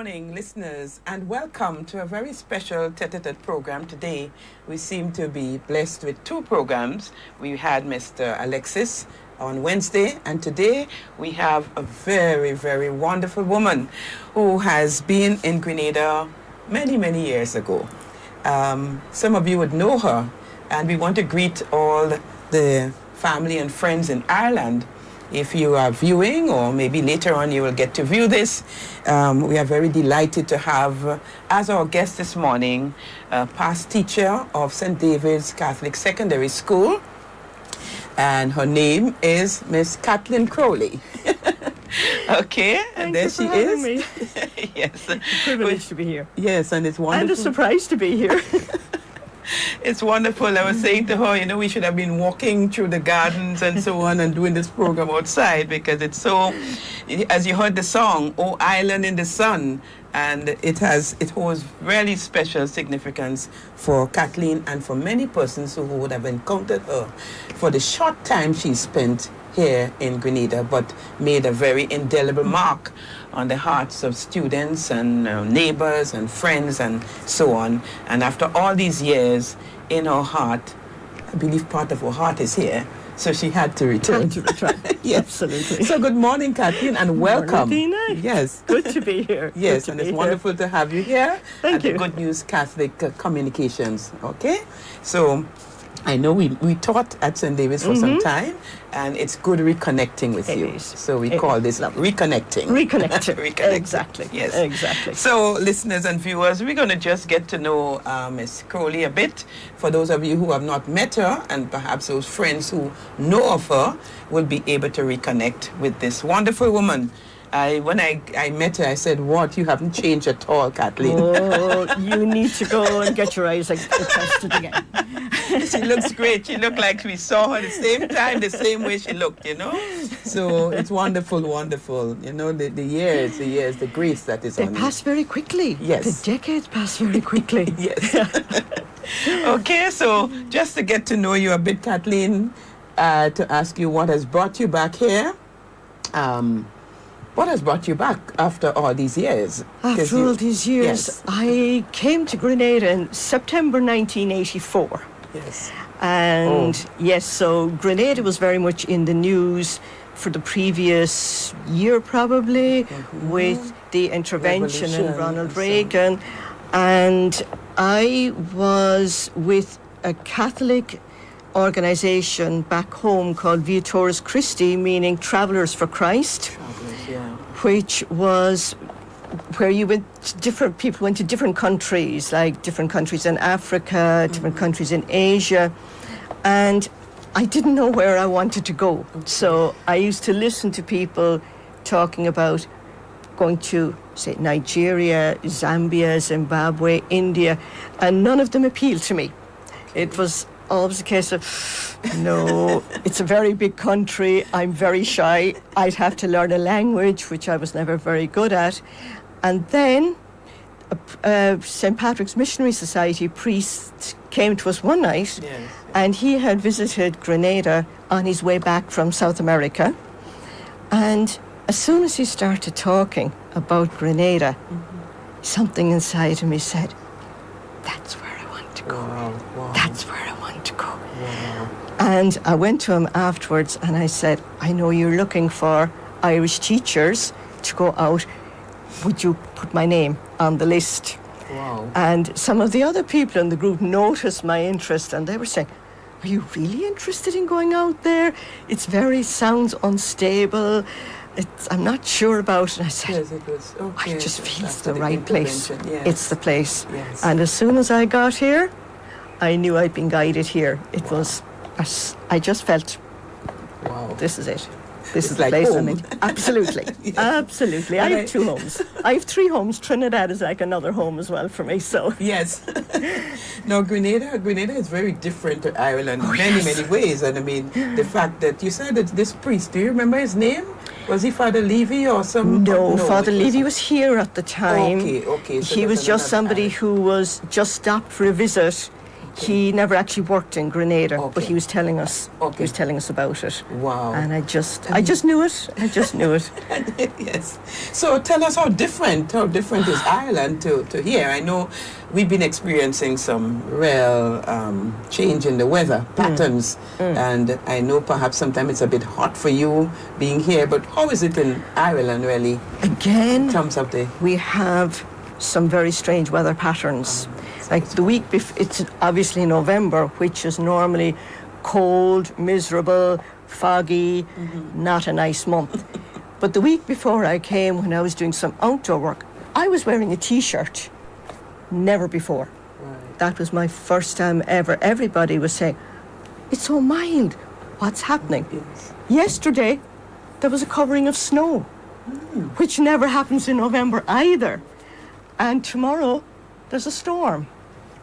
morning, listeners, and welcome to a very special Tete A Tete program today. We seem to be blessed with two programs. We had Mr. Alexis on Wednesday, and today we have a very, very wonderful woman who has been in Grenada many, many years ago. Some of you would know her, and we want to greet all the family and friends in Ireland. If you are viewing, or maybe later on you will get to view this, we are very delighted to have as our guest this morning a past teacher of St. David's Catholic Secondary School, and her name is Miss Kathleen Crowley. Okay, and there she is. Me. Yes, It's a privilege to be here. Yes, and it's wonderful. And a surprise to be here. It's wonderful. I was saying to her, we should have been walking through the gardens and so on and doing this program outside, because it's so, as you heard the song, "Oh Island in the Sun," and it holds really special significance for Kathleen and for many persons who would have encountered her for the short time she spent here in Grenada, but made a very indelible mark on the hearts of students and neighbors and friends and so on. And after all these years, in her heart, I believe part of her heart is here, so she had to return. Yes, absolutely. So good morning, Kathleen, and welcome. Good morning, Tina. Yes. Good to be here. Yes, Good and to it's be wonderful to have you here Thank at you. the Good News Catholic Communications. Okay, so I know we taught at St. David's for some time, and it's good reconnecting with It you. is. So we It call is this lovely. reconnecting. Reconnecting. Reconnecting. Exactly. Yes. Exactly. So, listeners and viewers, we're going to just get to know Miss Crowley a bit. For those of you who have not met her, and perhaps those friends who know of her, will be able to reconnect with this wonderful woman. When I met her, I said, "What? You haven't changed at all, Kathleen." Oh, you need to go and get your eyes tested again. She looks great. She looked like we saw her the same time, the same way she looked, So it's wonderful, wonderful. The years, the grace that is They on pass very quickly. Yes. The decades pass very quickly. you. Yes. Okay, so just to get to know you a bit, Kathleen, to ask you what has brought you back here. What has brought you back after all these years? 'Cause After all these years, Yes. I came to Grenada in September 1984. Yes. And yes, so Grenada was very much in the news for the previous year, probably, with the intervention in Revolution Ronald and so- Reagan. And I was with a Catholic organization back home called Viatores Christi, meaning Travelers for Christ, which was where you went to people went to different countries, like different countries in Africa, different countries in Asia, and I didn't know where I wanted to go. So I used to listen to people talking about going to, say, Nigeria, Zambia, Zimbabwe, India, and none of them appealed to me. It was always a case of, no, it's a very big country, I'm very shy, I'd have to learn a language, which I was never very good at. And then St. Patrick's Missionary Society priest came to us one night, and he had visited Grenada on his way back from South America. And as soon as he started talking about Grenada, something inside of me said, "That's where I want to go. Wow. That's where I want to go." And I went to him afterwards and I said, "I know you're looking for Irish teachers to go out. Would you put my name on the list?" Wow. And some of the other people in the group noticed my interest, and they were saying, "Are you really interested in going out there? It sounds unstable. I'm not sure about it." And I said, Yes, it was. Okay. "I just feel it's After the right place. intervention, yes. It's the place." Yes. And as soon as I got here, I knew I'd been guided here. It was, I just felt, Wow. this is it. This It's is the like place home. I'm in. Absolutely. Yes. Absolutely. I And have two homes. I have three homes. Trinidad is like another home as well for me. So Yes. No, Grenada is very different to Ireland in many ways. And I mean, the fact that you said that this priest, do you remember his name? Was he Father Levy or some? No, Father it Levy was here at the time. Okay. So He that's was just another somebody Irish. who was just stopped for a visit. He never actually worked in Grenada, but Okay. he was telling us. Okay. He was telling us about it. Wow. And I just knew it. I just knew it. Yes. So tell us how different is Ireland to here. I know we've been experiencing some real change in the weather patterns, and I know perhaps sometimes it's a bit hot for you being here, but how is it in Ireland really? Again, In terms of the... we have some very strange weather patterns. Like the week before, it's obviously November, which is normally cold, miserable, foggy, not a nice month. But the week before I came, when I was doing some outdoor work, I was wearing a T-shirt. Never before. Right. That was my first time ever. Everybody was saying, it's so mild. What's happening? Yes. Yesterday, there was a covering of snow, which never happens in November either. And tomorrow, there's a storm.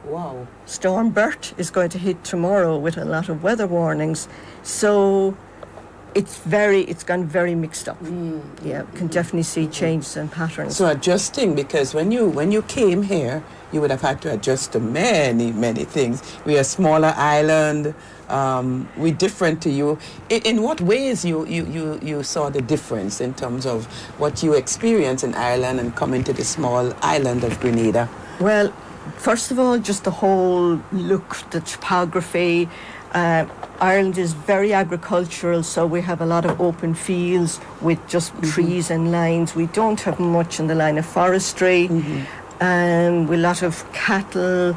Wow. Storm Bert is going to hit tomorrow with a lot of weather warnings. So it's gone very mixed up. Yeah, can definitely see changes and patterns. So adjusting, because when you came here, you would have had to adjust to many, many things. We're a smaller island. We're different to you. In what ways you saw the difference in terms of what you experienced in Ireland and coming to the small island of Grenada? Well, first of all, just the whole look, the topography. Ireland is very agricultural, so we have a lot of open fields with just trees and lines. We don't have much in the line of forestry, with a lot of cattle.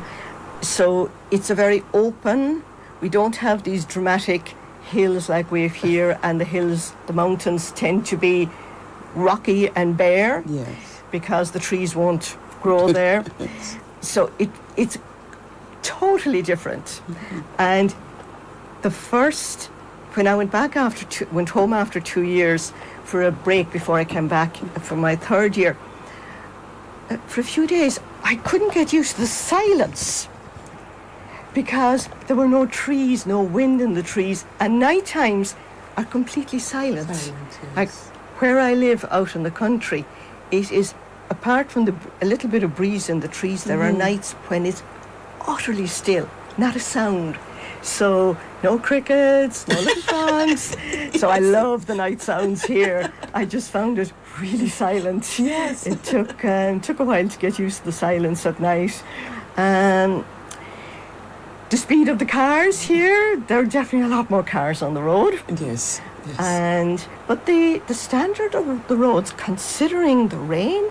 So it's a very open. We don't have these dramatic hills like we have here, and the mountains tend to be rocky and bare. Yes. Because the trees won't grow there. So it's totally different. And when I went home after 2 years for a break before I came back for my third year, for a few days, I couldn't get used to the silence because there were no trees, no wind in the trees, and night times are completely silent. Yes. Like where I live out in the country, it is, apart from a little bit of breeze in the trees, there are nights when it's utterly still, not a sound. So no crickets, no little frogs. So I love the night sounds here. I just found it really silent. Yes. It took a while to get used to the silence at night. The speed of the cars here, there are definitely a lot more cars on the road. Yes. But the standard of the roads, considering the rain,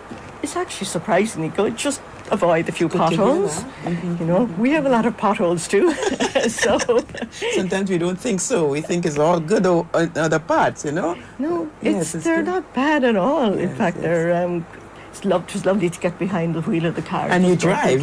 is actually surprisingly good. Just avoid a few potholes. You know, we have a lot of potholes too. So sometimes we don't think so. We think it's all good in other parts, you know. No, Yes, they're good. not bad at all. In Yes, fact, yes. they're. It was lovely to get behind the wheel of the car. And you drive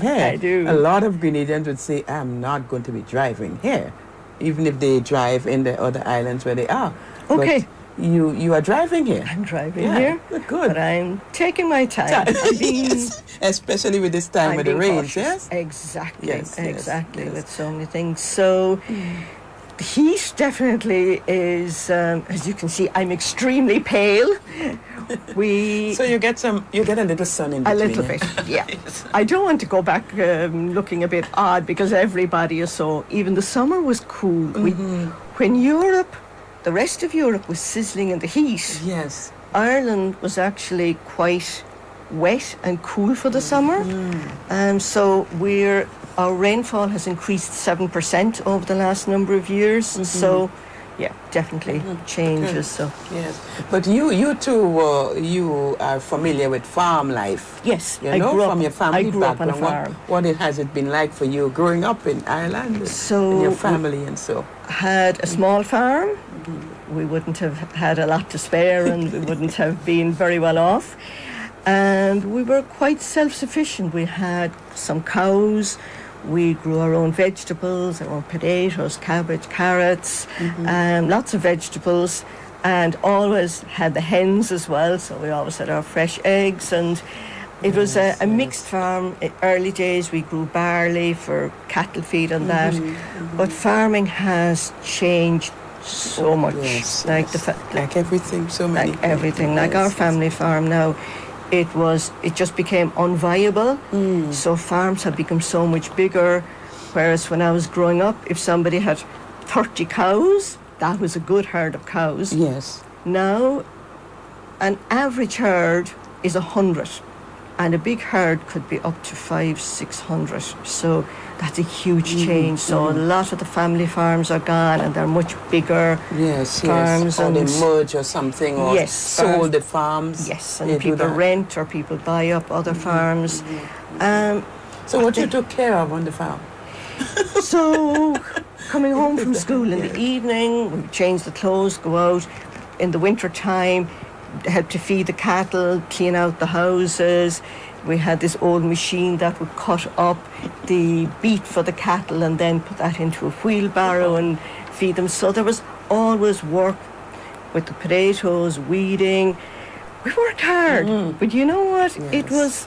here. I do. A lot of Grenadians would say, I'm not going to be driving here, even if they drive in the other islands where they are. Okay. But you are driving here. I'm driving Yeah, here, good. but I'm taking my time. I'm being, Yes, especially with this time I'm of the being rains, cautious. yes? Exactly, Yes, yes, exactly, yes. with so many things. So the heat definitely is, as you can see, I'm extremely pale. So you get a little sun in A between. little bit, yeah. I don't want to go back looking a bit odd because everybody is so. Even the summer was cool. When the rest of Europe was sizzling in the heat, Yes. Ireland was actually quite wet and cool for the summer. So our rainfall has increased 7% over the last number of years. So, yeah, definitely changes. So Yes. But you too, you are familiar with farm life. yes, You know, from your family I grew up on a background. farm. Has it been like for you growing up in Ireland? So and your family and so. Had a small farm. We wouldn't have had a lot to spare and we wouldn't have been very well off. And we were quite self-sufficient. We had some cows. We grew our own vegetables, our own potatoes, cabbage, carrots, lots of vegetables, and always had the hens as well. So we always had our fresh eggs, and it was a mixed farm. In early days, we grew barley for cattle feed and that, but farming has changed so much. Yes, like like everything, so many. like everything, like our family farm now. It just became unviable. So farms have become so much bigger. Whereas when I was growing up, if somebody had 30 cows, that was a good herd of cows. Yes. Now, an average herd is 100, and a big herd could be up to 500-600. So that's a huge change. So a lot of the family farms are gone, and they're much bigger farms. Or they merge or something, or sold the farms. Yes, and people rent or people buy up other farms. So what you took care of on the farm? So coming home from school in the evening, we change the clothes, go out in the winter time, help to feed the cattle, clean out the houses. We had this old machine that would cut up the beet for the cattle and then put that into a wheelbarrow and feed them. So there was always work with the potatoes, weeding. We worked hard, but you know what? It was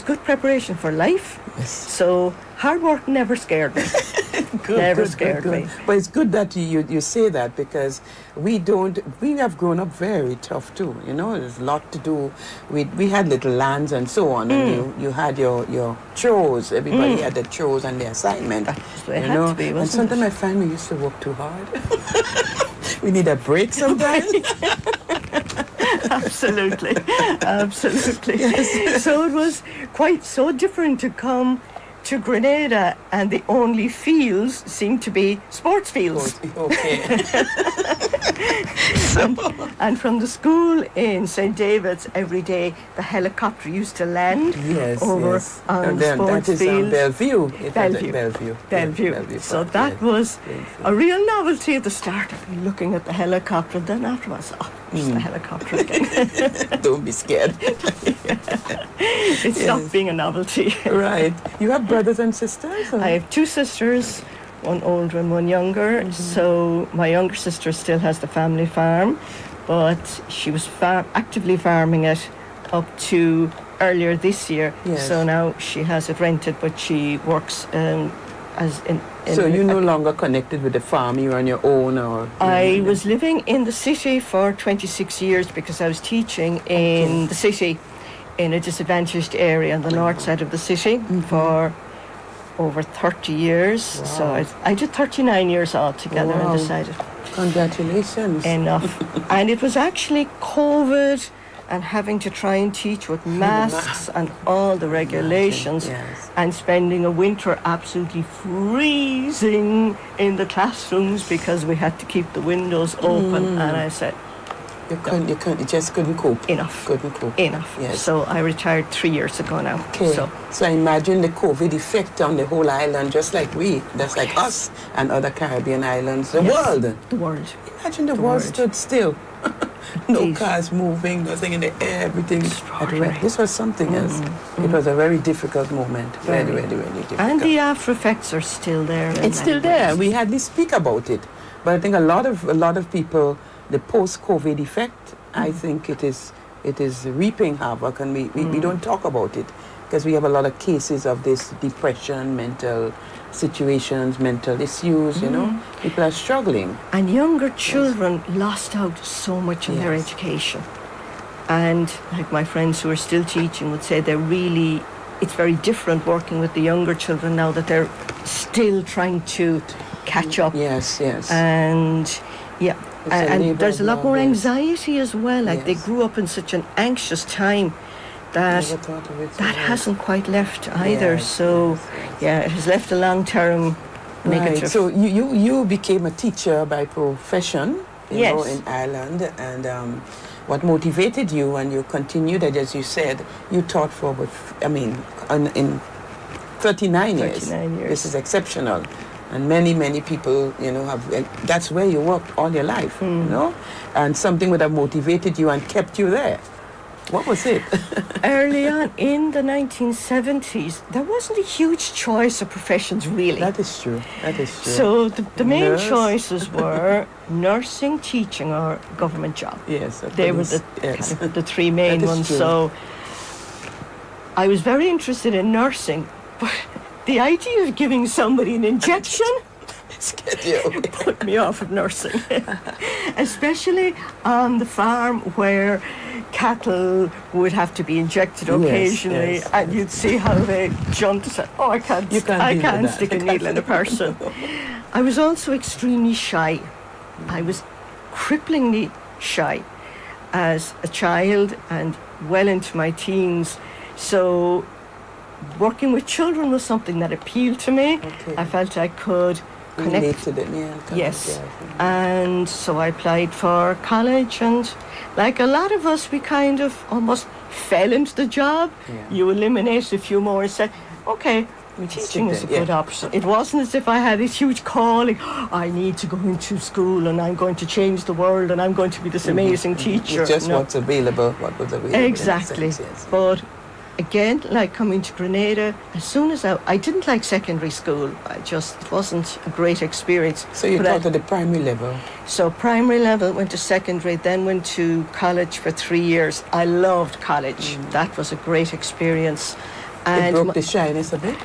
good preparation for life. Yes. So hard work never scared me. Never scared me. But it's good that you say that, because we have grown up very tough too. You know, there's a lot to do. We had little lands and so on, and you had your chores. Everybody had their chores and their assignment. That's the way it had to be, and sometimes I find we used to work too hard. We need a break sometimes. Absolutely. Yes. So it was quite so different to come to Grenada, and the only fields seemed to be sports fields. Okay. And from the school in St. David's, every day the helicopter used to land over on the sports field. Bellevue. Bellevue. So that was a real novelty at the start, looking at the helicopter. Then afterwards, it's the helicopter again. Don't be scared. It stopped being a novelty. Right. You have brothers and sisters? Or? I have two sisters, one older and one younger. So my younger sister still has the family farm, but she was actively farming it up to earlier this year. Yes. So now she has it rented, but she works as in so you're no longer connected with the farm, you're on your own? Or I was living in the city for 26 years because I was teaching in the city in a disadvantaged area on the north side of the city for over 30 years. Wow. So I did 39 years altogether and decided. Congratulations. Enough. And it was actually COVID and having to try and teach with masks and all the regulations and spending a winter absolutely freezing in the classrooms because we had to keep the windows open. And I said, you just couldn't cope. Enough. Couldn't cope. Enough. Yes. So I retired 3 years ago now. Okay. So I imagine the COVID effect on the whole island, just like us and other Caribbean islands, the world. The world. Imagine the world stood still. No cars moving, nothing in the air, everything. This was something else. It was a very difficult moment. Very, very, very difficult. And the after effects are still there. It's still there. We hardly speak about it. But I think a lot of people, the post-COVID effect, I think it is reaping havoc, and we don't talk about it because we have a lot of cases of this depression, mental situations, mental issues, you know. People are struggling. And younger children lost out so much in their education. And like my friends who are still teaching would say it's very different working with the younger children now that they're still trying to catch up. Yes. And and there's a lot more anxiety as well. Like they grew up in such an anxious time that hasn't quite left either. It has left a long-term negative. So you became a teacher by profession, you know, in Ireland, and what motivated you, and you continued, as you said, you taught for in 39 years. This is exceptional. And many people, you know, that's where you worked all your life, you know? And something would have motivated you and kept you there. What was it? Early on in choice, there wasn't a huge choice of professions, really. That is true. So the main choices were nursing, teaching, or government job. Yes. They were the three main ones. True. So I was very interested in nursing, but the idea of giving somebody an injection put me off of nursing. Especially on the farm where cattle would have to be injected occasionally, and you'd see how they jumped and said, I can't stick a needle in a person. I was also extremely shy. I was cripplingly shy. as a child and well into my teens. So working with children was something that appealed to me. Okay. I felt I could connect. Relate to them, yeah. Yes. Yeah. And so I applied for college, and like a lot of us, we kind of almost fell into the job. Yeah. You eliminated a few more and said, okay, teaching is a good option. It wasn't as if I had this huge calling, I need to go into school and I'm going to change the world and I'm going to be this amazing teacher. It's just what's available, what was available. Exactly. But again, like coming to Grenada, as soon as I didn't like secondary school. It wasn't a great experience. So you taught at the primary level? So primary level, went to secondary, then went to college for 3 years. I loved college. That was a great experience. It broke the shyness a bit?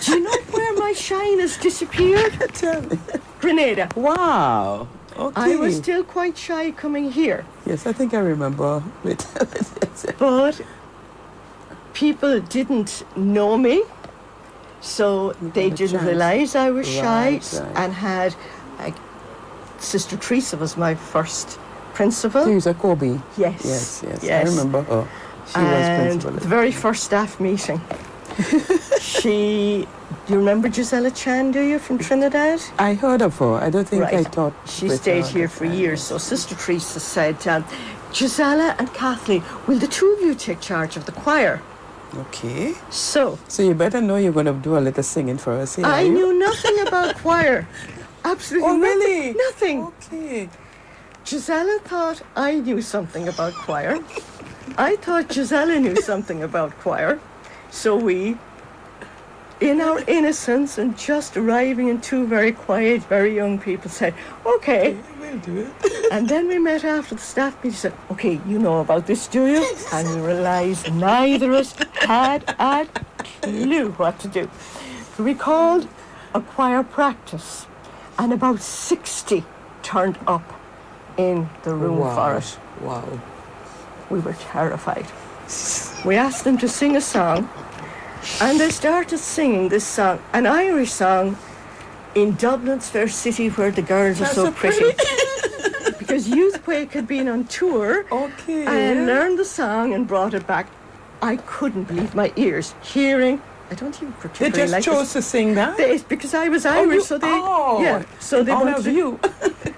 Do you know where my shyness disappeared? Tell me. Grenada. Wow. Okay. I was still quite shy coming here. Yes, I think I remember. But people didn't know me, so they didn't realise I was shy. Right. And had Sister Teresa was my first principal. Teresa Kobe. Yes. Yes. I remember her. She was principal. The very first staff meeting. Do you remember Gisela Chan, do you, from Trinidad? I heard of her. I don't think Right. I taught. She with stayed her here at the for time. years. So Sister Teresa said, Gisela and Kathleen, will the two of you take charge of the choir? Okay. So you better know you're going to do a little singing for us here. I knew nothing about choir. Absolutely Oh, nothing. really? Nothing. Okay. Gisela thought I knew something about choir. I thought Gisela knew something about choir. So we, in our innocence and just arriving, and two very quiet, very young people said, okay. We'll do it. And then we met after the staff meeting and said, okay, you know about this, do you? And we realised neither of us had a clue what to do. So we called a choir practice, and about 60 turned up in the room for it. Wow. We were terrified. We asked them to sing a song, and they started singing this song, an Irish song in Dublin's fair city where the girls are so pretty. Because Youth Quake had been on tour and learned the song and brought it back. I couldn't believe my ears hearing. I don't even particularly They just like chose to sing that? because I was Irish, so they so they honor wanted of you.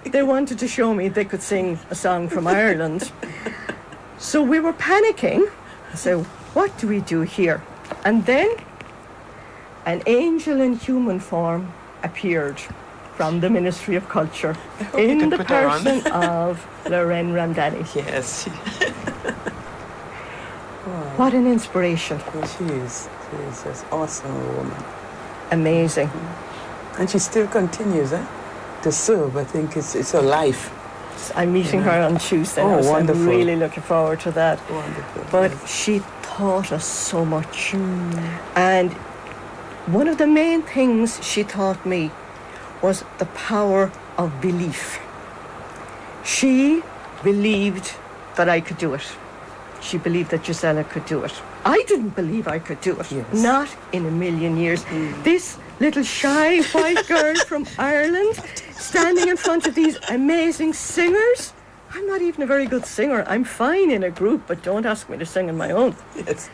they wanted to show me they could sing a song from Ireland. So we were panicking. So what do we do here? And then an angel in human form appeared from the Ministry of Culture in the person of Lorraine Ramdani. Yes. What an inspiration. She is an awesome woman. Amazing. And she still continues to serve. I think it's her life. I'm meeting her on Tuesday now, so wonderful. I'm really looking forward to that. Wonderful. But she taught us so much. And one of the main things she taught me was the power of belief. She believed that I could do it. She believed that Gisela could do it. I didn't believe I could do it. Yes. Not in a million years. This little shy white girl from Ireland standing in front of these amazing singers. I'm not even a very good singer. I'm fine in a group, but don't ask me to sing on my own. Yes.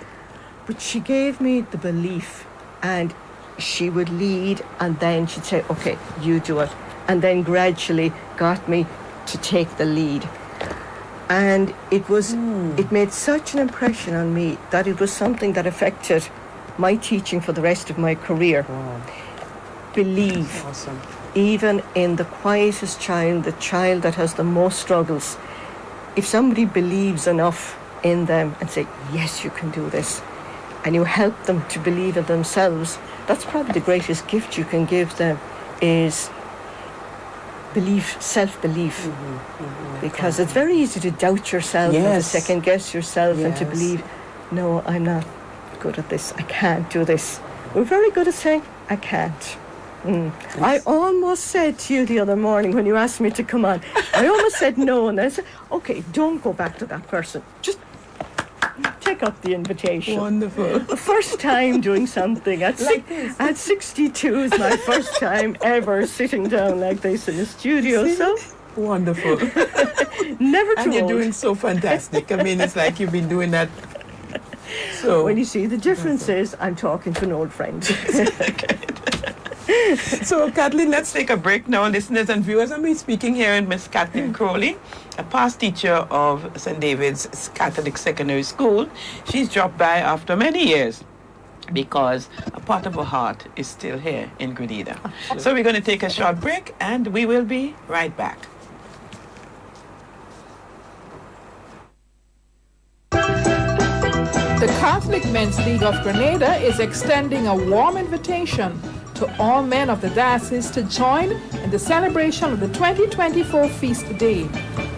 But she gave me the belief, and she would lead, and then she'd say, okay, you do it. And then gradually got me to take the lead. And it made such an impression on me that it was something that affected my teaching for the rest of my career. Wow. Believe, Awesome. even in the quietest child, the child that has the most struggles, if somebody believes enough in them and say, yes, you can do this, and you help them to believe in themselves, that's probably the greatest gift you can give them, is belief, self-belief. Because it's very easy to doubt yourself and to Yes. second guess yourself and to Yes. believe, no, I'm not good at this, I can't do this. We're very good at saying, I can't. I almost said to you the other morning when you asked me to come on, I almost said no, and I said, okay, don't go back to that person. Just take up the invitation. Wonderful. The first time doing something at 62 is my first time ever sitting down like this in the studio. So Wonderful. Never too And you're old. doing so fantastic. I mean, it's like you've been doing that. So Well, you see, the difference is I'm talking to an old friend. So, Kathleen, let's take a break now, listeners and viewers. I'm speaking here with Miss Kathleen Crowley, a past teacher of St. David's Catholic Secondary School. She's dropped by after many years because a part of her heart is still here in Grenada. So we're going to take a short break, and we will be right back. The Catholic Men's League of Grenada is extending a warm invitation to all men of the diocese to join in the celebration of the 2024 Feast Day.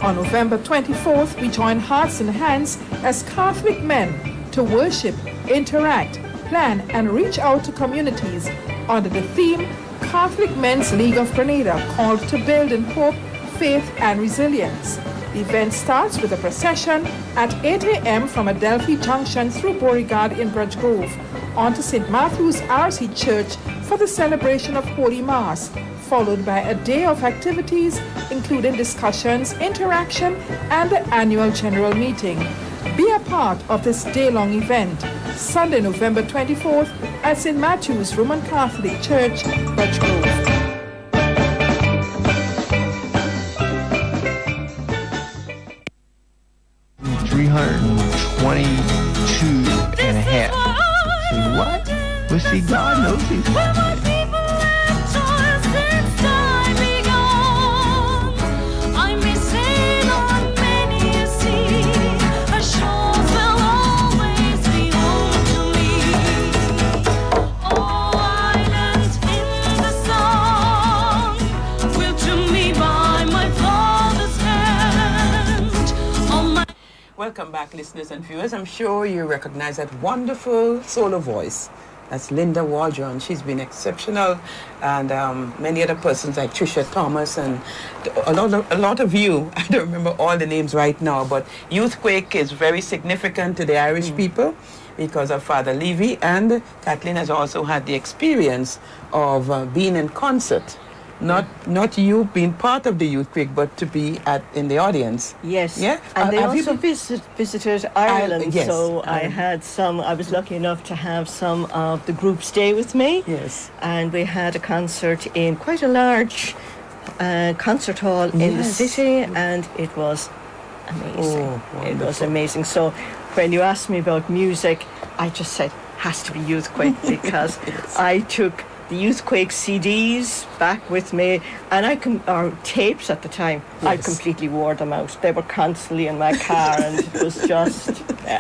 On November 24th, we join hearts and hands as Catholic men to worship, interact, plan, and reach out to communities under the theme Catholic Men's League of Grenada, called to build in hope, faith, and resilience. The event starts with a procession at 8 a.m. from Adelphi Junction through Beauregard in Birch Grove onto St. Matthew's RC Church for the celebration of Holy Mass, followed by a day of activities including discussions, interaction, and the annual general meeting. Be a part of this day-long event, Sunday, November 24th at St. Matthew's Roman Catholic Church, Birch Grove. 322 and a half. See what? Well, see, God knows He's Welcome back, listeners and viewers. I'm sure you recognize that wonderful solo voice. That's Linda Waldron. She's been exceptional, and many other persons like Trisha Thomas and a lot of you. I don't remember all the names right now, but Youthquake is very significant to the Irish people because of Father Levy, and Kathleen has also had the experience of being in concert. Not you being part of the Youthquake, but to be in the audience. Yes. Yeah. And they Have you also visited Ireland. yes, So I was lucky enough to have some of the group stay with me. Yes. And we had a concert in quite a large concert hall in the city, and it was amazing. Oh, it was wonderful. amazing. So when you asked me about music, I just said, has to be Youthquake, because Yes. I took the Youthquake CDs back with me, and or tapes at the time. I Yes. completely wore them out. They were constantly in my car, and it was just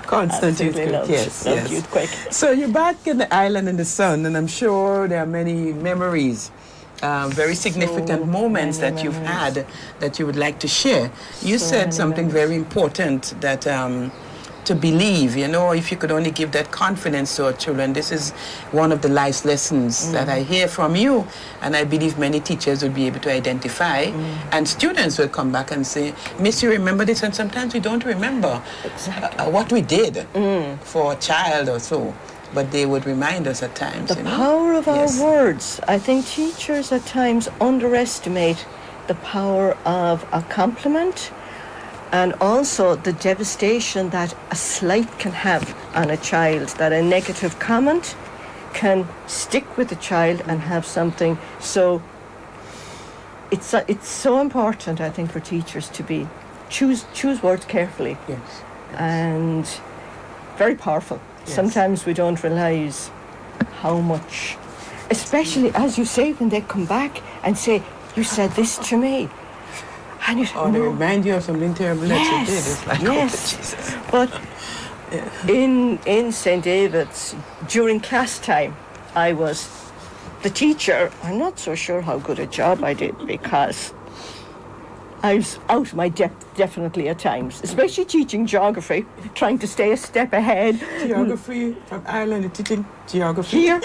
Constant absolutely Youthquake, loved yes. Youthquake. So you're back in the island in the sun, and I'm sure there are many memories, very significant moments many that you've memories. had that you would like to share. You So said many something memories. very important, that to believe, if you could only give that confidence to our children. This is one of the life lessons that I hear from you, and I believe many teachers would be able to identify, and students will come back and say, Miss, you remember this? And sometimes we don't remember what we did for a child or so, but they would remind us at times. The power of Yes. our words. I think teachers at times underestimate the power of a compliment, and also the devastation that a slight can have on a child, that a negative comment can stick with a child and have something. So it's so important, I think, for teachers to choose words carefully, Yes. and very powerful. Yes. Sometimes we don't realize how much, especially as you say, when they come back and say, you said this to me. And you Or they remind you of something terrible that you did. It's like, yes. oh, Jesus. But in St. David's, during class time, I was the teacher. I'm not so sure how good a job I did, because I was out of my depth definitely at times, especially teaching geography, trying to stay a step ahead. Geography from Ireland, you're teaching geography. Here.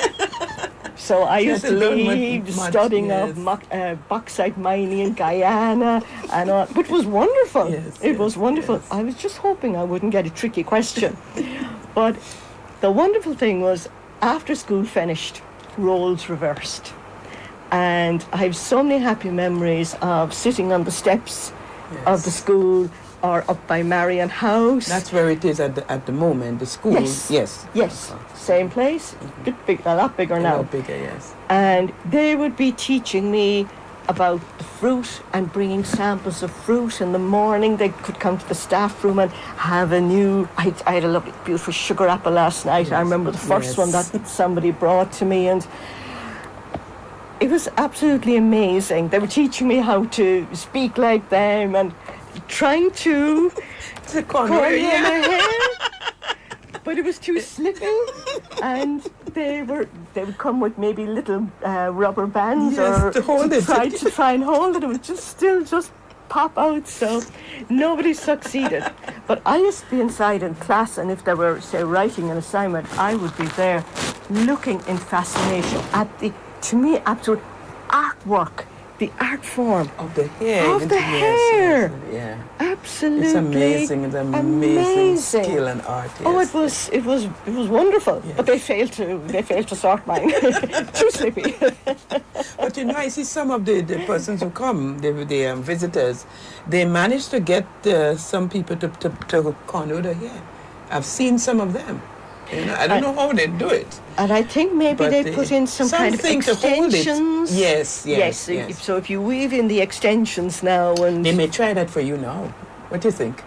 So I You used had to to learn be much, studying yes. of bauxite mining in Guyana, and which was wonderful. Yes, It was yes, wonderful. yes. I was just hoping I wouldn't get a tricky question. But the wonderful thing was, after school finished, roles reversed. And I have so many happy memories of sitting on the steps of the school or up by Marion House. That's where it is at the moment, the school. Yes. Same place, a lot bigger now. A lot bigger, yes. And they would be teaching me about the fruit and bringing samples of fruit in the morning. They could come to the staff room and have I had a lovely, beautiful sugar apple last night. I remember the first one that somebody brought to me, and it was absolutely amazing. They were teaching me how to speak like them and trying to curl my hair, but it was too slipping, and they would come with maybe little rubber bands to hold it. try and hold it. It would just pop out. So nobody succeeded. But I used to be inside in class, and if they were, say, writing an assignment, I would be there looking in fascination at the, to me, absolute artwork, the art form of the hair. Yeah, absolutely. It's amazing. It's amazing skill and art. Yes. Oh, it was wonderful. Yes. But they failed to sort mine. Too slippy. But I see some of the persons who come, the visitors, they manage to get some people to corner the hair. I've seen some of them. I don't know how they do it. And I think maybe they put in some kind of extensions. Yes. So if you weave in the extensions now, and they may try that for you now. What do you think?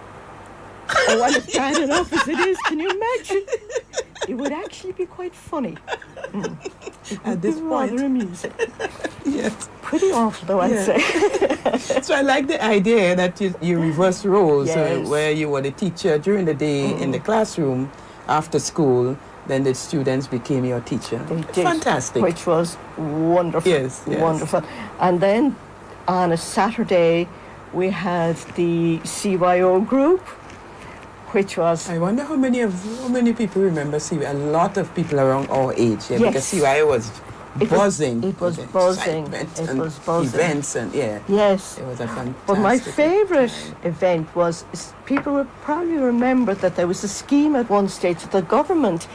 Oh, and it's bad enough as it is. Can you imagine? It would actually be quite funny. At this point, rather amusing. Yes. Pretty awful, though, I'd say. So I like the idea that you reverse roles, yes. Where you were the teacher during the day in the classroom. After school, then the students became your teacher. They did, fantastic. Which was wonderful. Yes. Wonderful. And then on a Saturday, we had the CYO group, which was... I wonder how many people remember CYO. A lot of people around our age, because CYO was buzzing. It was buzzing. Events and Yes. It was a fantastic. But my favourite event was, people would probably remember that there was a scheme at one stage that the government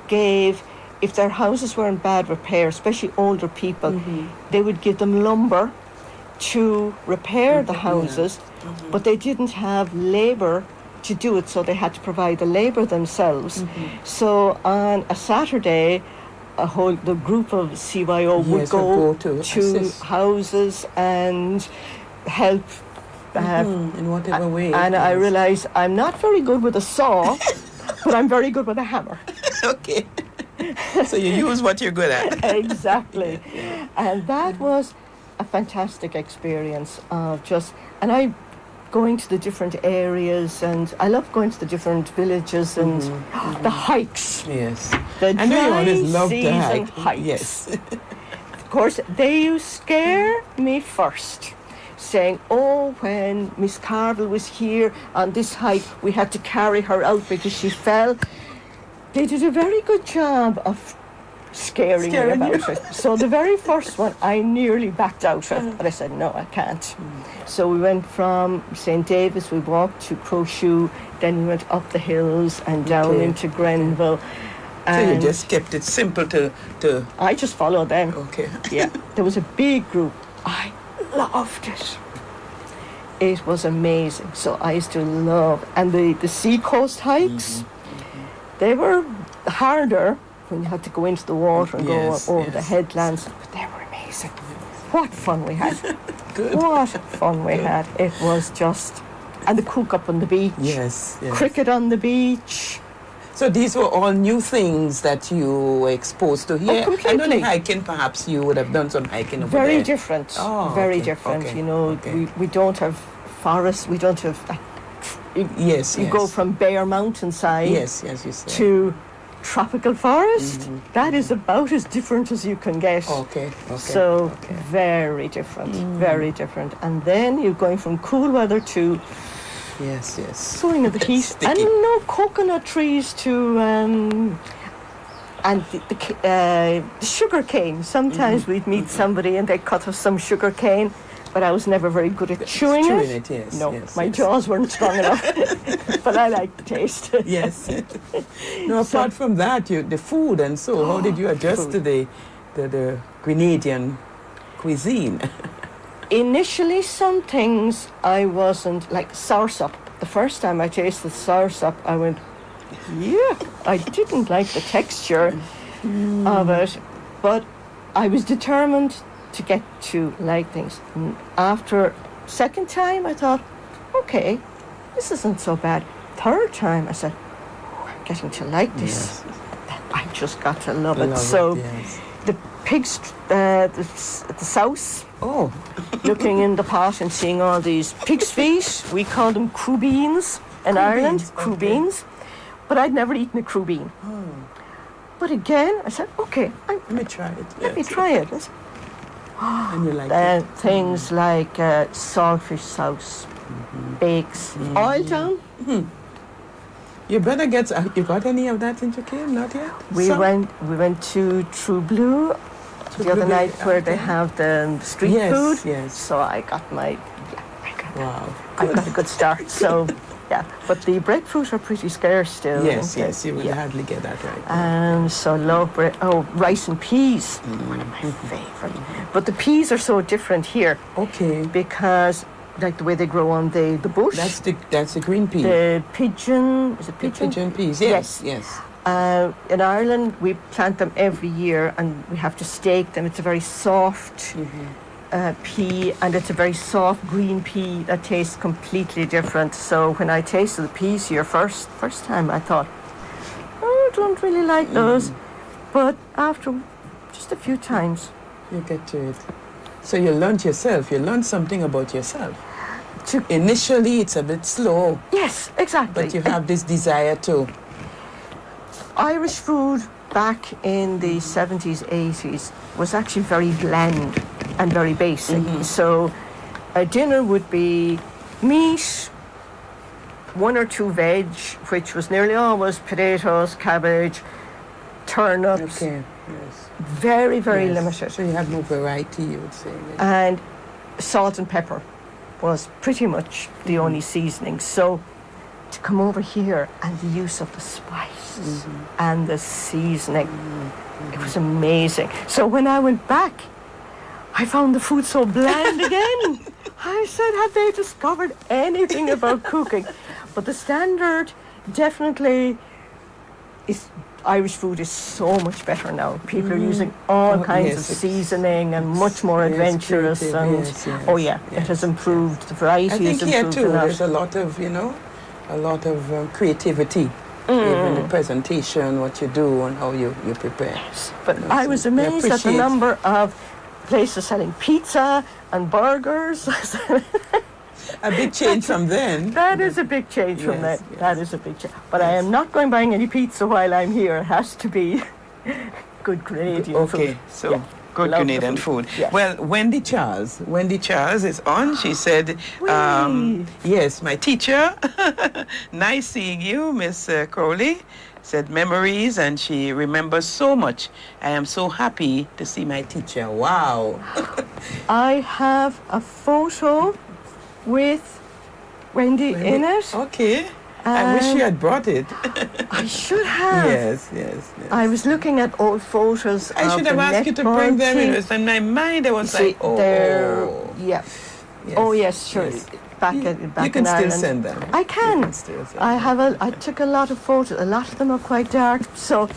gave, if their houses were in bad repair, especially older people, they would give them lumber to repair the houses, but they didn't have labour to do it, so they had to provide the labour themselves. So on a Saturday, the group of CYO would go to houses and help in whatever way. And I realised I'm not very good with a saw, but I'm very good with a hammer. Okay. So you use what you're good at. Exactly. And that was a fantastic experience of and going to the different areas, and I love going to the different villages and the hikes. Yes. The I know you always love the hikes. Yes. Of course, they used to scare me first, saying, when Miss Carville was here on this hike, we had to carry her out because she fell. They did a very good job of scaring me about it. So the very first one, I nearly backed out of, but I said, no, I can't. So we went from St. David's, we walked to Crowshoe, then we went up the hills and down into Grenville. So you just kept it simple to... I just followed them. Okay. Yeah. There was a big group. I loved it. It was amazing. So I used to love... And the sea coast hikes, they were harder when you had to go into the water and go over the headlands, but they were amazing. What fun we had. Good. What fun we had. It was just... And the cook up on the beach. Yes. Cricket on the beach. So these were all new things that you were exposed to here? Completely. I know the hiking, perhaps you would have done some hiking over Very there. different. Oh, very different. Okay. We don't have forests. We don't have... You go from bare mountainside you said. to tropical forest. That is about as different as you can get. Okay. So very different, very different. And then you're going from cool weather to going in the heat, sticky. and no coconut trees to and the sugar cane. Sometimes we'd meet somebody and they cut us some sugar cane, but I was never very good at chewing it. My jaws weren't strong enough, but I liked the taste. Yes. No, apart from that, the food and so, how did you adjust to the Grenadian cuisine. Initially, some things I wasn't, like soursop. The first time I tasted soursop, I went, yeah, I didn't like the texture of it, but I was determined to get to like things. And after second time, I thought, okay, this isn't so bad. Third time, I said, oh, I'm getting to like this. Yes. I just got to love it. Love So it, yes. the pig's, the souse, Oh, looking in the pot and seeing all these pig's feet. We call them crew beans in Ireland, beans, crew okay. beans. But I'd never eaten a crew bean. But again, I said, okay, let me try it. let me Yes. try it. I said, And you like it? things like saltfish sauce, bakes, oil down. You better get. You got any of that in Japan? Not yet. We Some? went to True Blue the other Blue, night where they okay. have the street Yes, food. yes. So I got Wow. I got a good start. So yeah, but the breadfruit are pretty scarce still. Yes, aren't yes. they? You will Yeah. hardly get that right. So love bread. Oh, rice and peas, one of my favorite. But the peas are so different here Okay. because, like the way they grow on the bush. That's the green pea. The pigeon. Is it The pigeon? pigeon peas. Yes. Yes. Yes. In Ireland, we plant them every year, and we have to stake them. It's a very soft pea, and it's a very soft green pea that tastes completely different. So when I tasted the peas here first time, I thought, oh, I don't really like those. But after just a few times, You get to it. So you learned yourself. You learned something about yourself. Initially, it's a bit slow, yes, exactly. but you have this desire to. Irish food back in the 70s, 80s was actually very bland and very basic. So a dinner would be meat, one or two veg, which was nearly always potatoes, cabbage, turnips. Okay. Yes. Very, very Yes. limited. So you have no variety, you would say. maybe. And salt and pepper was pretty much the only seasoning. So to come over here and the use of the spices and the seasoning, it was amazing. So when I went back, I found the food so bland again. I said, have they discovered anything about cooking? But the standard definitely is, Irish food is so much better now. People are using all kinds yes, of it's- seasoning and much more yes, adventurous. creative, And yes, yes, oh yeah, yes. it has improved. The variety I think has here improved too, a lot. there's a lot of, a lot of creativity. Even the presentation, what you do and how you prepare. But I was we amazed at the appreciate- number of places selling pizza and burgers. A big change from then. That is a big change from Yes, that. yes. That is a big change. But I am not going buying any pizza while I'm here. It has to be good Canadian Okay, food. so Yeah. good Love the Canadian food. Yeah. Well, Wendy Charles is on. She said, yes, my teacher, nice seeing you, Miss Crowley. Said memories, and she remembers so much. I am so happy to see my teacher. Wow. I have a photo with Wendy in it. Okay. I wish you had brought it. I should have. Yes, yes, yes. I was looking at old photos. I should of have the asked you to bring netball them in. team. It was in my mind. I was See, like, oh. they're yeah. Yes, Oh yes, sure. yes. Back You back can in still Ireland. send them. I can. You can still send I took a lot of photos. A lot of them are quite dark. So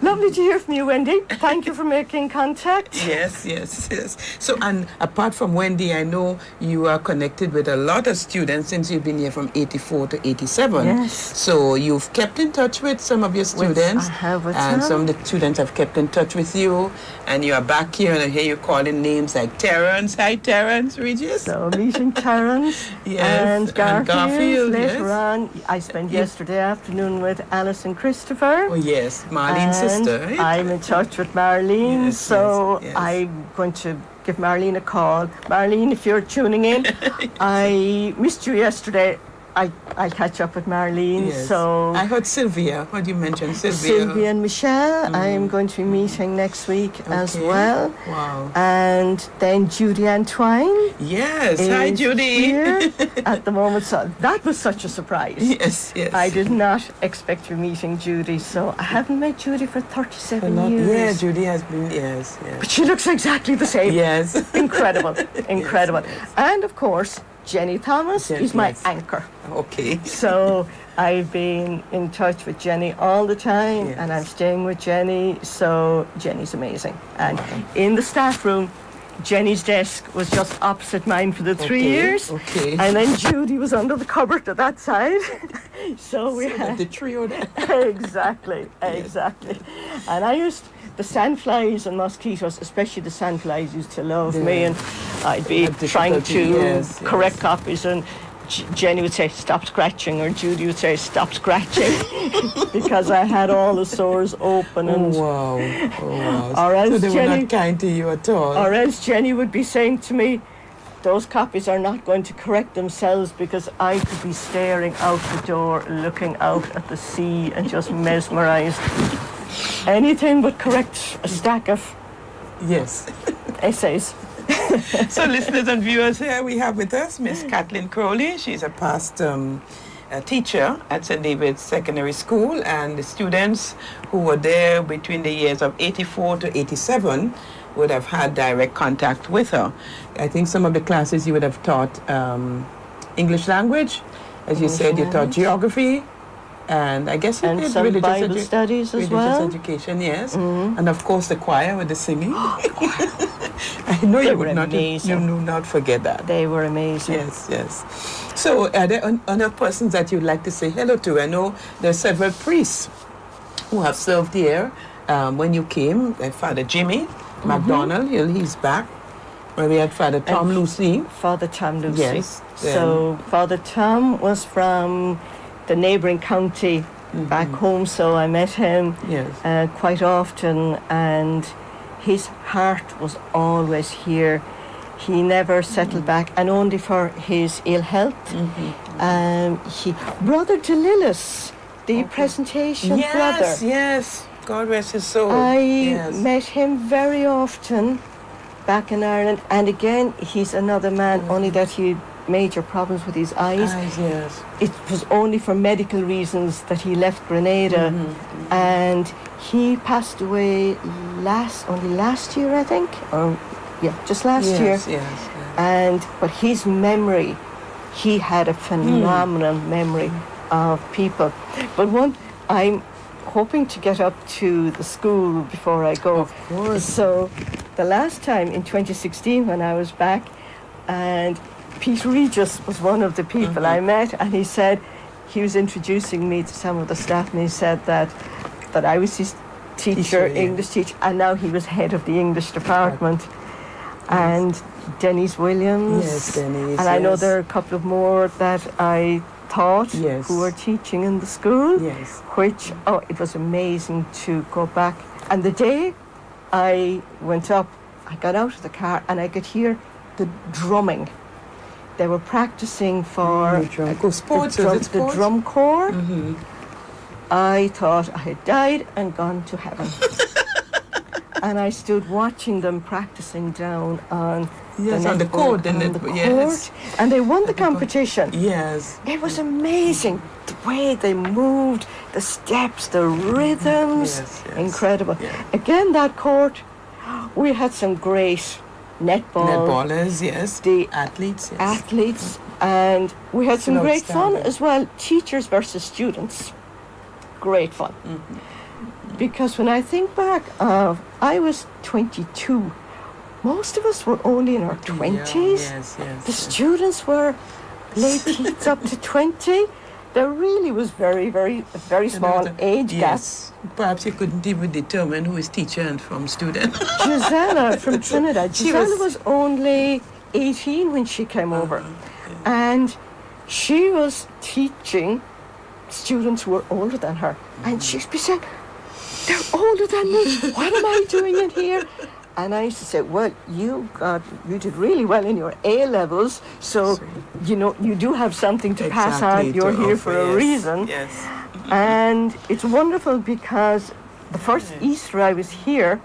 lovely to hear from you, Wendy. Thank you for making contact. Yes, yes, yes. So, and apart from Wendy, I know you are connected with a lot of students since you've been here from 84 to 87. Yes. So you've kept in touch with some of your students. I have with and some. some of the students have kept in touch with you. And you are back here, and I hear you calling names like Terrence. Hi, Terrence Regis. So meeting Terence Yes, and Garfield, Garfield, later yes. on. I spent yesterday afternoon with Alice and Christopher. Oh, yes, Marlene's And sister, right? I'm in touch with Marlene, Yes, so yes, yes. I'm going to give Marlene a call. Marlene, if you're tuning in, I missed you yesterday. I catch up with Marlene. Yes. So I heard Sylvia. What you mentioned, Sylvia. Sylvia and Michelle, I am going to be meeting next week as Okay. well. Wow. And then Judy Antwine Yes. Hi, is Judy. here at the moment. So that was such a surprise. Yes, yes. I did not expect to be meeting Judy, so I haven't met Judy for 37 Yeah, years. Judy has been, yes, yes. But she looks exactly the same. Yes. Incredible, incredible. yes. And of course, Jenny Thomas is my Yes. anchor. Okay. So I've been in touch with Jenny all the time, Yes. and I'm staying with Jenny. So Jenny's amazing. And in the staff room, Jenny's desk was just opposite mine for the 3 Okay, years. okay. And then Judy was under the cupboard to that side. So we So had the trio there. exactly. And I used the sandflies and mosquitoes, especially the sandflies, used to love me, and I'd be Have trying to difficulty, yes, correct copies, and Jenny would say stop scratching, or Judy would say stop scratching, because I had all the sores open. Oh, And wow. Oh, wow. Or else So they were Jenny- not kind to you at all. or else Jenny would be saying to me, those copies are not going to correct themselves, because I could be staring out the door, looking out at the sea, and just mesmerised. Anything but correct a stack of Yes. essays. So listeners and viewers, here we have with us Miss Kathleen Crowley. She's a past teacher at St. David's Secondary School, and the students who were there between the years of 84 to 87 would have had direct contact with her. I think some of the classes you would have taught English language. As you said, you taught geography, and I guess you And did some religious Bible studies as religious well. education, yes. And of course the choir with the singing. I know They you were would not, you amazing. do not forget that. They were amazing. Yes, yes. So are there other persons that you'd like to say hello to? I know there are several priests who have served here when you came. Father Jimmy McDonald, he's back. Where we had Father Tom Lucy. Father Tom Lucy. Yes, So Father Tom was from the neighbouring county back home, so I met him Yes. quite often, and his heart was always here. He never settled back, and only for his ill health. Brother DeLillis, the presentation brother. Yes, yes. God rest his soul. I yes. met him very often back in Ireland, and again, he's another man, only that he had major problems with his eyes. Yes. It was only for medical reasons that he left Grenada, and he passed away only last year, I think, or just last year. Yes. But his memory, he had a phenomenal memory of people. But I'm hoping to get up to the school before I go. Of course. So the last time in 2016 when I was back, and Pete Regis was one of the people I met, and he said, he was introducing me to some of the staff, and he said that I was his teacher, English teacher, and now he was head of the English department. And Denise Williams. Yes, Denise. And I know there are a couple of more that I taught Yes. who were teaching in the school. Yes. Which, it was amazing to go back. And the day I went up, I got out of the car and I could hear the drumming. They were practicing for Sports, the drum corps. I thought I had died and gone to heaven. And I stood watching them practicing down on the court. Yes. And they won the competition. Yes. It was amazing, the way they moved, the steps, the rhythms. Yes. Incredible. Yeah. Again, that court, we had some great Netballers, yes. The athletes, yes. athletes, and we had some great fun Outstanding. as well. Teachers versus students, great fun. Because when I think back, I was 22. Most of us were only in our 20s. Yes. The students were late teens up to 20. There really was very, very small age gap. Yes. Perhaps you couldn't even determine who is teacher and from student. Gisela from Trinidad. She Gisela was- was only 18 when she came over. And she was teaching students who were older than her. And she'd be saying, they're older than me. What am I doing in here? And I used to say, well, you did really well in your A levels, so you know you do have something to pass on. You're here for a reason. Yes. And it's wonderful because the first Easter I was here,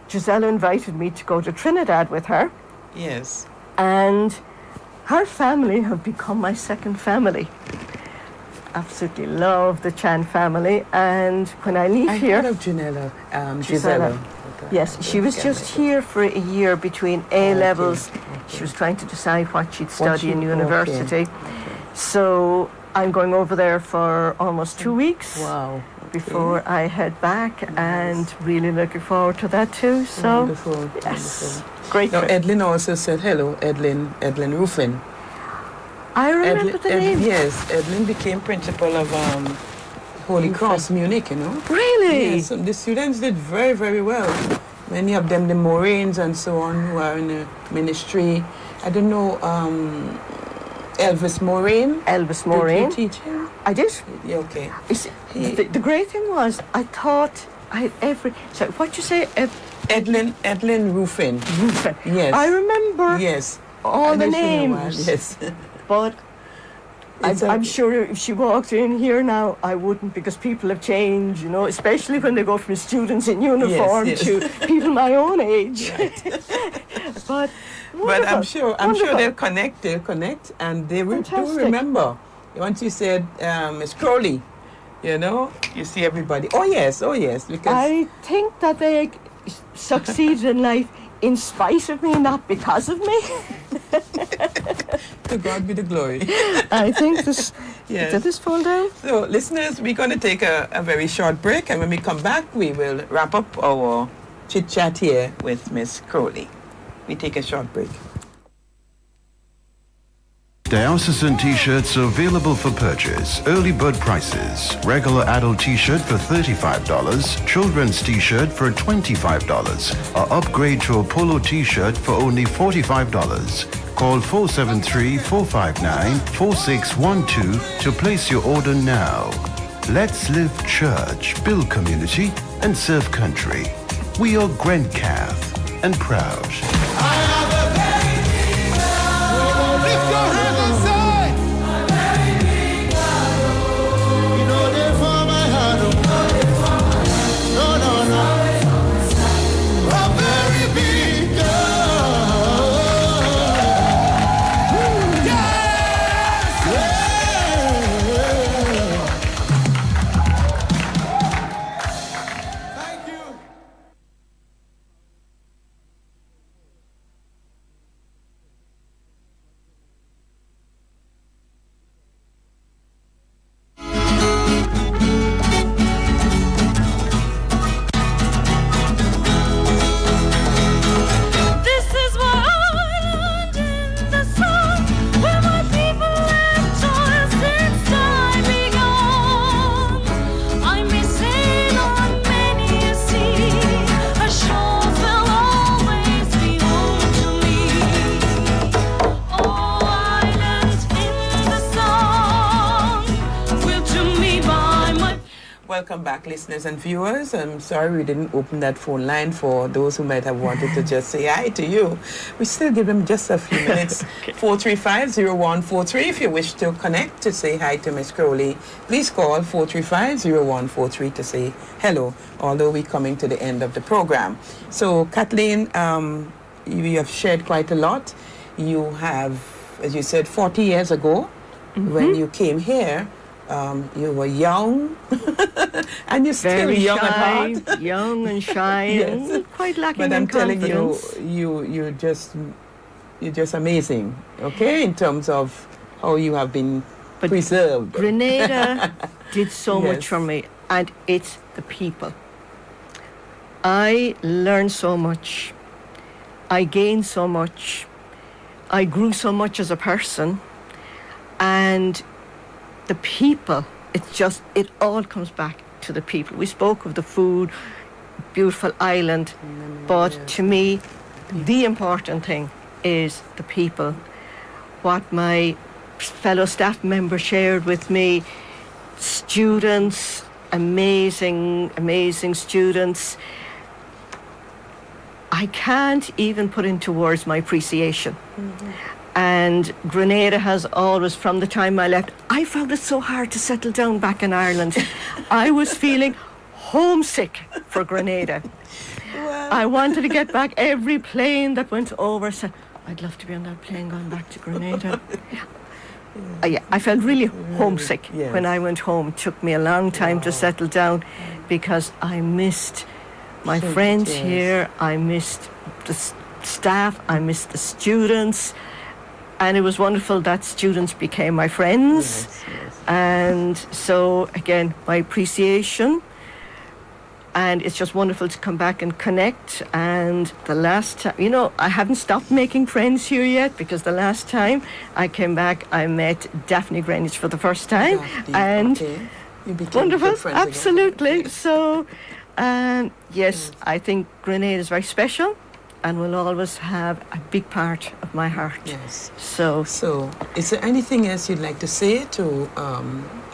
Gisela invited me to go to Trinidad with her. Yes. And her family have become my second family. Absolutely love the Chan family. And when I leave here... I heard of Gisela. Yes, she was just here for a year between A levels. She was trying to decide what she'd study in university. So I'm going over there for almost 2 weeks. Wow. Before I head back, and really looking forward to that too. So wonderful. Yes, great. Now, trip. Edlin also said hello, Edlin Ruffin. I remember the name. Yes, Edlin became principal of Holy Cross Munich, you know. Really? Yes, the students did very, very well. Many of them, the Moraines and so on, who are in the ministry. I don't know, Elvis Moraine. Elvis Moraine. Did you teach him? I did. Yeah, okay. You see, the great thing was, I thought I had every... So what'd you say? Edlin Ruffin. Ruffin. Yes. I remember Yes. all the It's been a while, names. yes. But It's I'm okay. sure if she walked in here now, I wouldn't, because people have changed, you know, especially when they go from students in uniform yes. to people my own age. But I'm sure wonderful. they'll connect, and they will do Fantastic. remember. Once you said Miss Crowley, you know, you see everybody. Oh yes, because I think that they succeeded in life in spite of me, not because of me. to God be the glory. I think this... Yes. Did this fall down? So, listeners, we're going to take a very short break, and when we come back, we will wrap up our chit-chat here with Miss Crowley. We take a short break. Diocesan t-shirts are available for purchase. Early bird prices. Regular adult t-shirt for $35. Children's t-shirt for $25. Or upgrade to a polo t-shirt for only $45. Call 473-459-4612 to place your order now. Let's live church, build community, and serve country. We are Grand Cath and proud. Welcome back, listeners and viewers. I'm sorry we didn't open that phone line for those who might have wanted to just say hi to you. We still give them just a few minutes. 435-0143 if you wish to connect to say hi to Miss Crowley. Please call 435-0143 to say hello, although we're coming to the end of the program. So, Kathleen, you have shared quite a lot. You have, as you said, 40 years ago, when you came here, you were young, and you're still Very young shy, at heart. young and shy, Yes. and quite lacking But in I'm telling confidence. you're just amazing. Okay, in terms of how you have been But preserved. Grenada did so Yes. much for me, and it's the people. I learned so much. I gained so much. I grew so much as a person, and the people, it all comes back to the people. We spoke of the food, beautiful island, but to me, the important thing is the people. What my fellow staff members shared with me, students, amazing students. I can't even put into words my appreciation. And Grenada has always, from the time I left, I found it so hard to settle down back in Ireland. I was feeling homesick for Grenada. Well. I wanted to get back. Every plane that went over said, I'd love to be on that plane going back to Grenada. I felt really homesick when I went home. It took me a long time to settle down because I missed my friends here. I missed the staff. I missed the students. And it was wonderful that students became my friends. And so, again, my appreciation. And it's just wonderful to come back and connect. And the last time, you know, I haven't stopped making friends here yet, because the last time I came back, I met Daphne Greenwich for the first time. And you became wonderful, good friends absolutely. Again. Okay. So, yes, I think Grenada is very special and will always have a big part of my heart. Yes. So, is there anything else you'd like to say to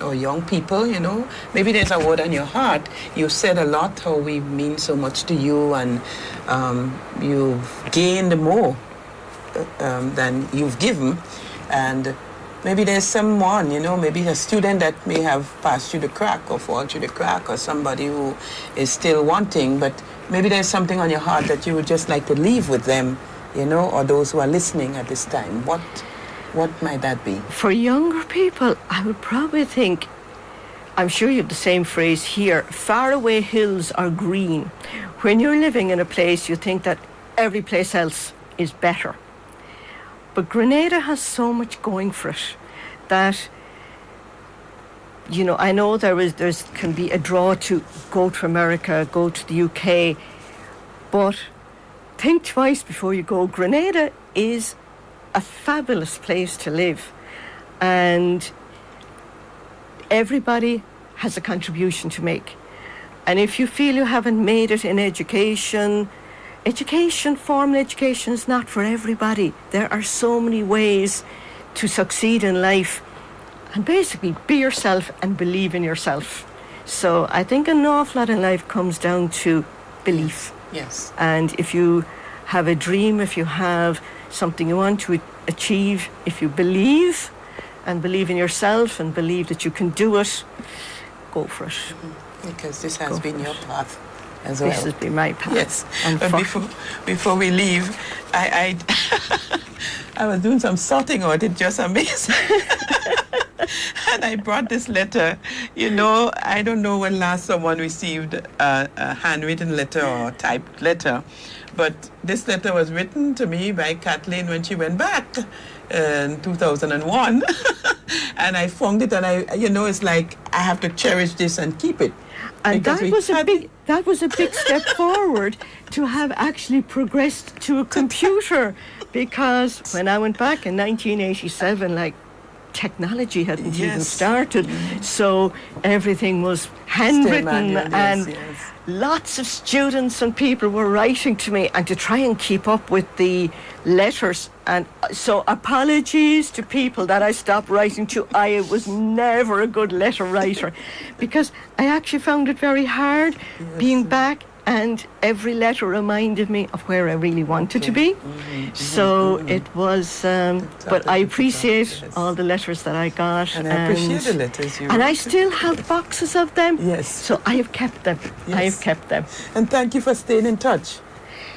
our young people, you know? Maybe there's a word on your heart. You said a lot how we mean so much to you, and you've gained more than you've given. And maybe there's someone, you know, maybe a student that may have passed through the crack or fall through the crack, or somebody who is still wanting, but maybe there's something on your heart that you would just like to leave with them, you know, or those who are listening at this time. What might that be? For younger people, I would probably think, I'm sure you have the same phrase here, faraway hills are green. When you're living in a place, you think that every place else is better. But Grenada has so much going for it that, you know, I know there can be a draw to go to America, go to the UK, but think twice before you go. Grenada is a fabulous place to live, and everybody has a contribution to make. And if you feel you haven't made it in education, formal education is not for everybody. There are so many ways to succeed in life, and basically be yourself and believe in yourself. So I think an awful lot in life comes down to belief. Yes. And if you have a dream, if you have something you want to achieve, if you believe in yourself and believe that you can do it, go for it. Because this has been your path as well. This has been my path. Yes. And but before we leave, I I was doing some sorting out. It just amazing. And I brought this letter. You know, I don't know when last someone received a handwritten letter or typed letter, but this letter was written to me by Kathleen when she went back in 2001. And I found it, and it's like I have to cherish this and keep it. And that was a big step forward to have actually progressed to a computer, because when I went back in 1987, technology hadn't even started, so everything was handwritten, and lots of students and people were writing to me, and to try and keep up with the letters. And so apologies to people that I stopped writing to. I was never a good letter writer, because I actually found it very hard being back, and every letter reminded me of where I really wanted to be. So it was, but I appreciate all the letters that I got. And I appreciate the letters you wrote. And I still have boxes of them. Yes. So I have kept them. Yes. I have kept them. And thank you for staying in touch.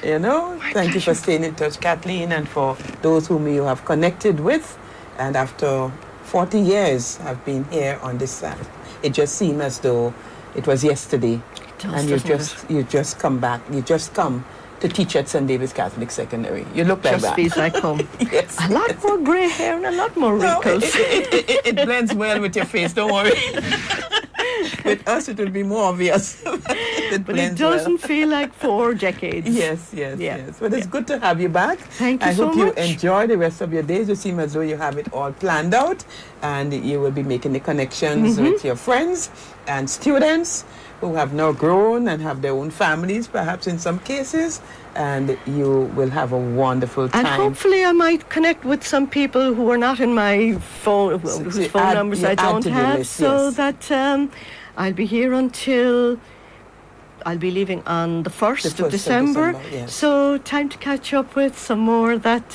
Thank you for staying in touch, Kathleen, and for those whom you have connected with. And after 40 years, I've been here on this side. It just seemed as though it was yesterday. And you just come back. You just come to teach at St. David's Catholic Secondary. You look like that. Just feels like home. Yes. A lot more grey hair and a lot more wrinkles. It blends well with your face. Don't worry. With us, it will be more obvious. But it doesn't feel like 4 decades. Yes. But it's good to have you back. Thank you so much. I hope you enjoy the rest of your days. You seem as though you have it all planned out, and you will be making the connections with your friends and students who have now grown and have their own families, perhaps in some cases, and you will have a wonderful time. And hopefully I might connect with some people who are not in my phone, whose phone numbers I don't have, that I'll be here until I'll be leaving on the 1st The of 1st of December. December, yes. So time to catch up with some more that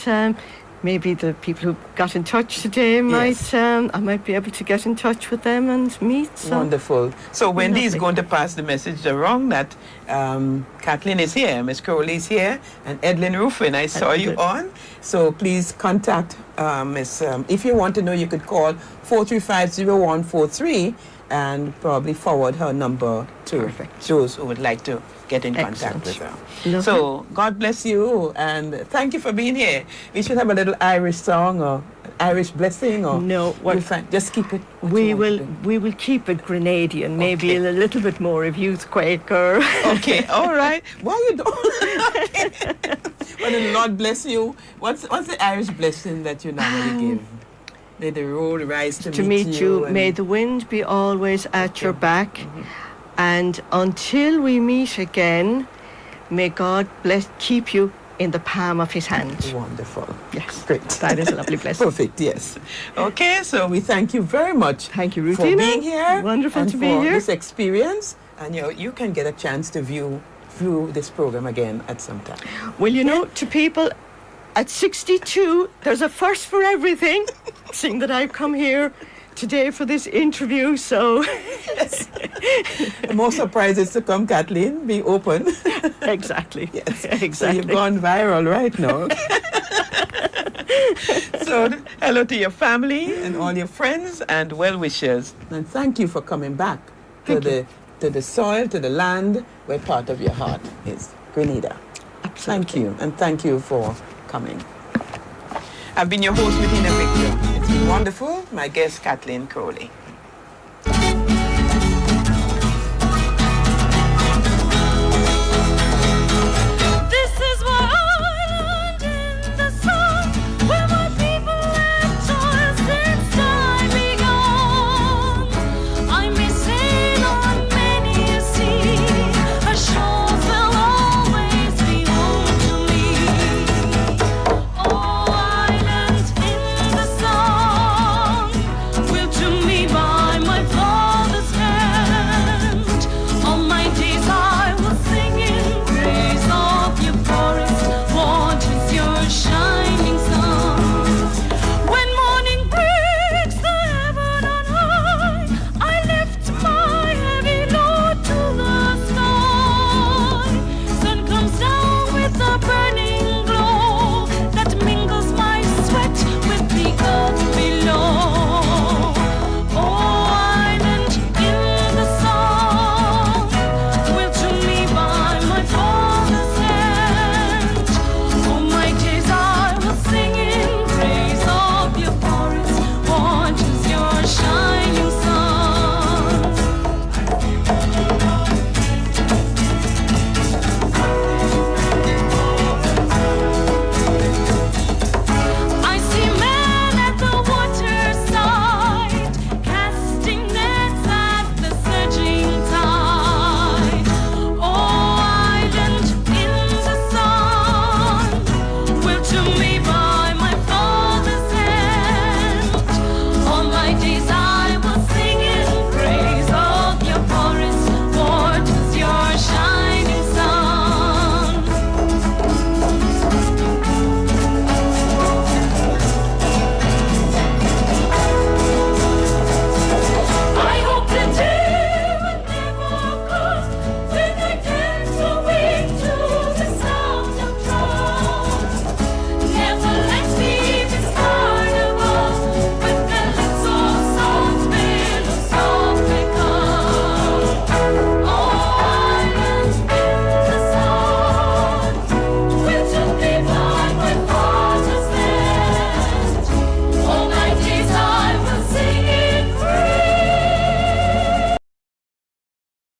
maybe the people who got in touch today might, I might be able to get in touch with them and meet. So. Wonderful. So Wendy is Lovely. going to pass the message along that Kathleen is here, Miss Crowley is here, and Edlin Ruffin, I saw you on. So please contact Miss, if you want to know, you could call 435-0143 and probably forward her number to those who would like to get in contact with her. Lovely. So God bless you, and thank you for being here. We should have a little Irish song or Irish blessing, or No, what- you'll find, just keep it. what We you want to will keep it Grenadian, maybe Okay. a little bit more of Youth Quaker. do. Okay, all right. Why you don't? Well, the Lord bless you. What's the Irish blessing that you normally give? May the road rise to meet you. and- May the wind be always at your back. And until we meet again, may God keep you in the palm of his hand. Wonderful. Yes, Great. that is a lovely blessing. Perfect, yes. Okay, so we thank you very much. Thank you, for Ruthina. being here. Wonderful and to be for here. this experience. And you can get a chance to view this program again at some time. Well, you know, to people at 62, there's a first for everything. Seeing that I've come here today for this interview, so The most surprise is to come, Kathleen. Be open. exactly. Yes. Exactly. So you've gone viral right now. So hello to your family and all your friends and well-wishers. And thank you for coming back to the soil, to the land where part of your heart is, Grenada. Thank you, and thank you for coming. I've been your host, Medina Victor. It's been wonderful. My guest, Kathleen Crowley.